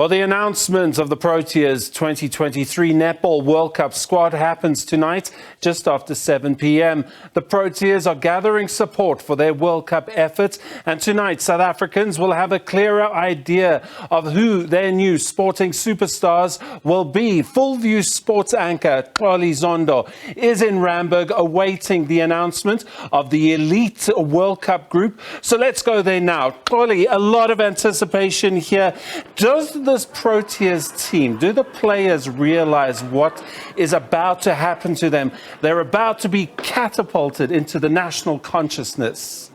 Well, the announcement of the Proteas 2023 Netball World Cup squad happens tonight, just after 7 p.m. The Proteas are gathering support for their World Cup efforts, and tonight South Africans will have a clearer idea of who their new sporting superstars will be. Full View sports anchor Xoli Zondo is in Randburg awaiting the announcement of the elite World Cup group. So let's go there now. Xoli, a lot of anticipation here. Does this Proteas team, do the players realize what is about to happen to them? They're about to be catapulted into the national consciousness.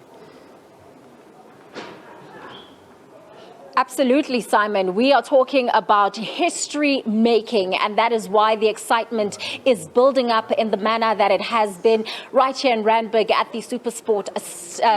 Absolutely, Simon. We are talking about history making, and that is why the excitement is building up in the manner that it has been right here in Randburg at the SuperSport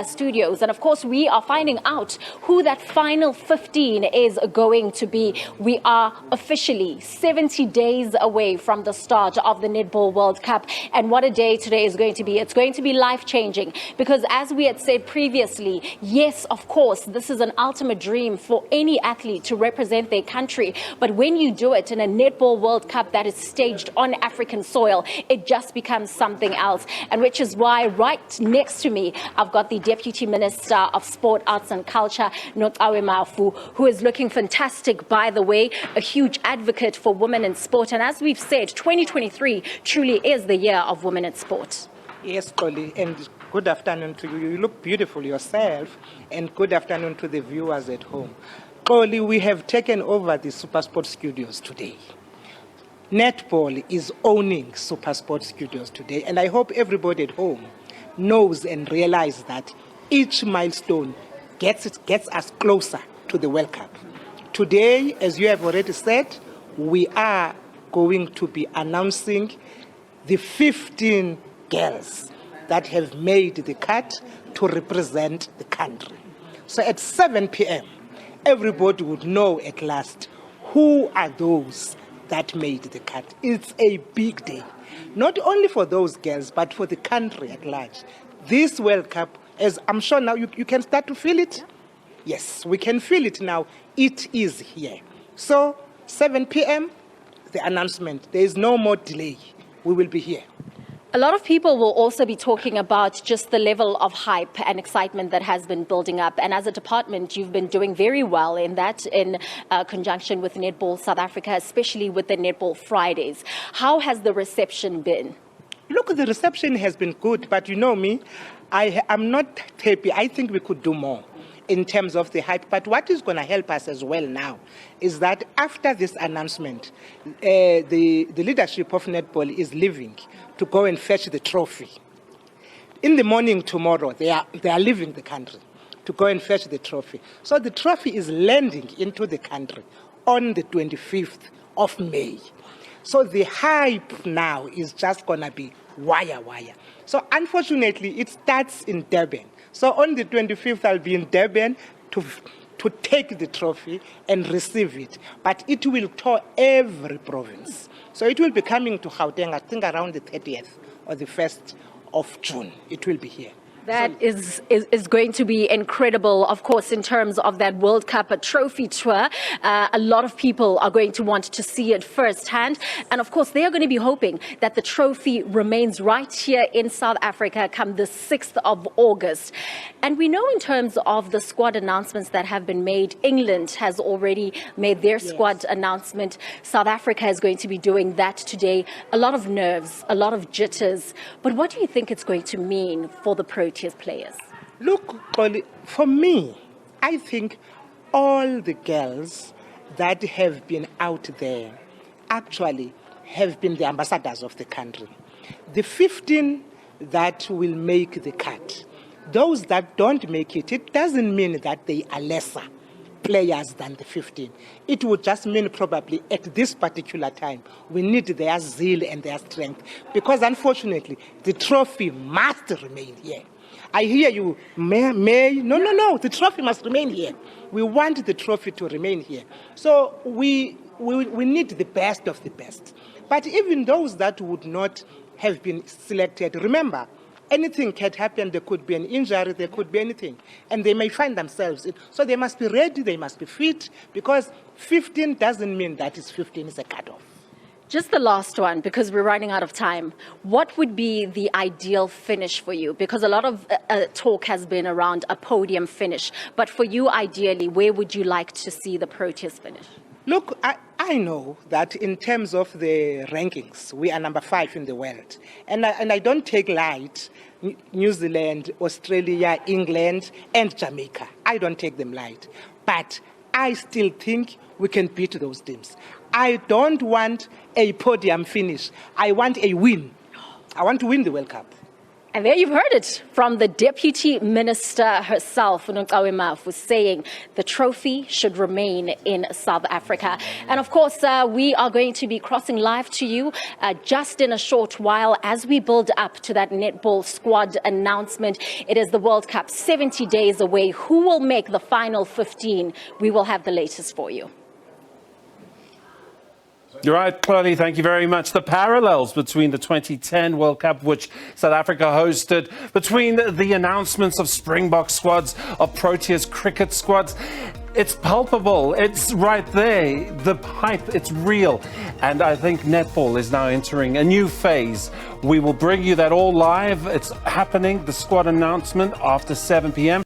studios. And of course, we are finding out who that final 15 is going to be. We are officially 70 days away from the start of the Netball World Cup. And what a day today is going to be. It's going to be life-changing because, as we had said previously, yes, of course, this is an ultimate dream for any athlete to represent their country. But when you do it in a Netball World Cup that is staged on African soil, it just becomes something else. And which is why right next to me, I've got the Deputy Minister of Sport, Arts and Culture, Notawe Mafu, who is looking fantastic, by the way, a huge advocate for women in sport. And as we've said, 2023 truly is the year of women in sport. Yes, Xoli, and good afternoon to you. You look beautiful yourself, and good afternoon to the viewers at home. Xoli, we have taken over the SuperSport studios today. Netball is owning SuperSport studios today, and I hope everybody at home knows and realizes that each milestone gets us closer to the World Cup. Today, as you have already said, we are going to be announcing the 15 girls that have made the cut to represent the country. So at 7 p.m., everybody would know at last who are those that made the cut. It's a big day, not only for those girls, but for the country at large. This World Cup, as I'm sure now you can start to feel it. Yes, we can feel it now. It is here. So 7 p.m., the announcement. There is no more delay. We will be here. A lot of people will also be talking about just the level of hype and excitement that has been building up. And as a department, you've been doing very well in that, in conjunction with Netball South Africa, especially with the Netball Fridays. How has the reception been? Look, the reception has been good, but you know me, I'm not happy. I think we could do more in terms of the hype. But what is going to help us as well now is that after this announcement, the leadership of Netball is leaving to go and fetch the trophy. In the morning tomorrow, they are leaving the country to go and fetch the trophy. So the trophy is landing into the country on the 25th of May. So the hype now is just going to be wire. So unfortunately, it starts in Durban. So on the 25th, I'll be in Durban to take the trophy and receive it. But it will tour every province. So it will be coming to Gauteng, I think around the 30th or the 1st of June. It will be here. That is going to be incredible, of course, in terms of that World Cup trophy tour. A lot of people are going to want to see it firsthand. And of course, they are going to be hoping that the trophy remains right here in South Africa come the 6th of August. And we know in terms of the squad announcements that have been made, England has already made their squad announcement. South Africa is going to be doing that today. A lot of nerves, a lot of jitters. But what do you think it's going to mean for the Proteas players? Look, for me, I think all the girls that have been out there actually have been the ambassadors of the country. The 15 that will make the cut, those that don't make it, it doesn't mean that they are lesser players than the 15. It would just mean probably at this particular time, we need their zeal and their strength. Because unfortunately, the trophy must remain here. I hear you, May. No, the trophy must remain here. We want the trophy to remain here. So we need the best of the best. But even those that would not have been selected, remember, anything can happen. There could be an injury, there could be anything. And they may find themselves in. So they must be ready, they must be fit, because 15 doesn't mean that it's 15 is a cutoff. Just the last one, because we're running out of time. What would be the ideal finish for you? Because a lot of talk has been around a podium finish. But for you, ideally, where would you like to see the Proteas finish? Look, I know that in terms of the rankings, we are number 5 in the world. And I don't take light New Zealand, Australia, England, and Jamaica. I don't take them light. But I still think we can beat those teams. I don't want a podium finish. I want a win. I want to win the World Cup. And there you've heard it from the Deputy Minister herself, Nonkawe Mafu, saying the trophy should remain in South Africa. And of course, we are going to be crossing live to you just in a short while as we build up to that netball squad announcement. It is the World Cup 70 days away. Who will make the final 15? We will have the latest for you. You're right, Chloe, thank you very much. The parallels between the 2010 World Cup, which South Africa hosted, between the announcements of Springbok squads, of Proteas cricket squads, it's palpable. It's right there. The hype, it's real. And I think netball is now entering a new phase. We will bring you that all live. It's happening, the squad announcement after 7 p.m.